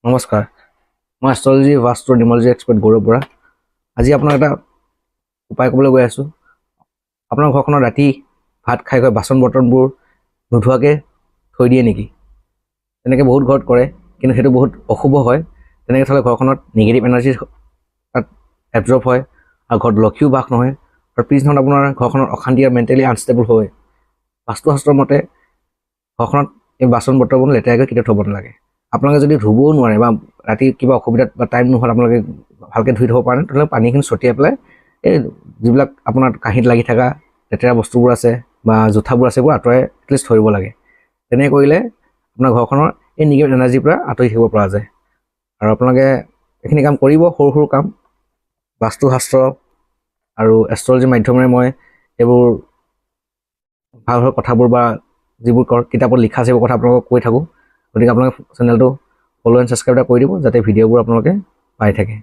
নমস্কাৰ, মই এষ্ট্ৰলজি বাস্তু নিউমৰলজি এক্সপাৰ্ট গৌৰৱ বৰা। আজি আপোনাক এটা উপায় ক'বলৈ গৈ আছোঁ। আপোনাৰ ঘৰখনত ৰাতি ভাত খাই বাচন বৰ্তনবোৰ নোধোৱাকৈ থৈ দিয়ে নেকি? তেনেকৈ বহুত ঘৰত কৰে, কিন্তু সেইটো বহুত অশুভ হয়। তেনেকৈ থ'লে ঘৰখনত নিগেটিভ এনাৰ্জি তাত এবজৰ্ব হয় আৰু ঘৰত লক্ষীও বাস নহয়, আৰু পিছদিনাখন আপোনাৰ ঘৰখনত অশান্তি আৰু মেণ্টেলি আনষ্টেবল হয়। বাস্তুশাস্ত্ৰৰ মতে ঘৰখনত এই বাচন বৰ্তনবোৰ লেতেৰাকৈ কেতিয়াও থ'ব নালাগে। আপোনালোকে যদি ধুবও নোৱাৰে বা ৰাতি কিবা অসুবিধাত বা টাইম নোহোৱাত আপোনালোকে ভালকৈ ধুই থ'ব পাৰে, তেতিয়াহ'লে পানীখিনি ছটিয়াই পেলাই এই যিবিলাক আপোনাৰ কাঁহীত লাগি থকা লেতেৰা বস্তুবোৰ আছে বা জোঠাবোৰ আছে, এইবোৰ আঁতৰাই এটলিষ্ট থৈ দিব লাগে। তেনেকৈ কৰিলে আপোনাৰ ঘৰখনৰ এই নিগেটিভ এনাৰ্জিৰ পৰা আঁতৰি থাকিব পৰা যায়। আৰু আপোনালোকে এইখিনি কাম কৰিব, সৰু সৰু কাম। বাস্তুশাস্ত্ৰ আৰু এষ্ট্ৰলজিৰ মাধ্যমেৰে মই এইবোৰ ভাল ভাল কথাবোৰ বা যিবোৰ কিতাপত লিখা আছে সেইবোৰ কথা আপোনালোকক কৈ থাকোঁ। গতিকে আপোনালোকে চেনেলটো ফ'ল' এণ্ড ছাবস্ক্ৰাইব কৰি দিব, যাতে ভিডিঅ'বোৰ আপোনালোকে পাই থাকে।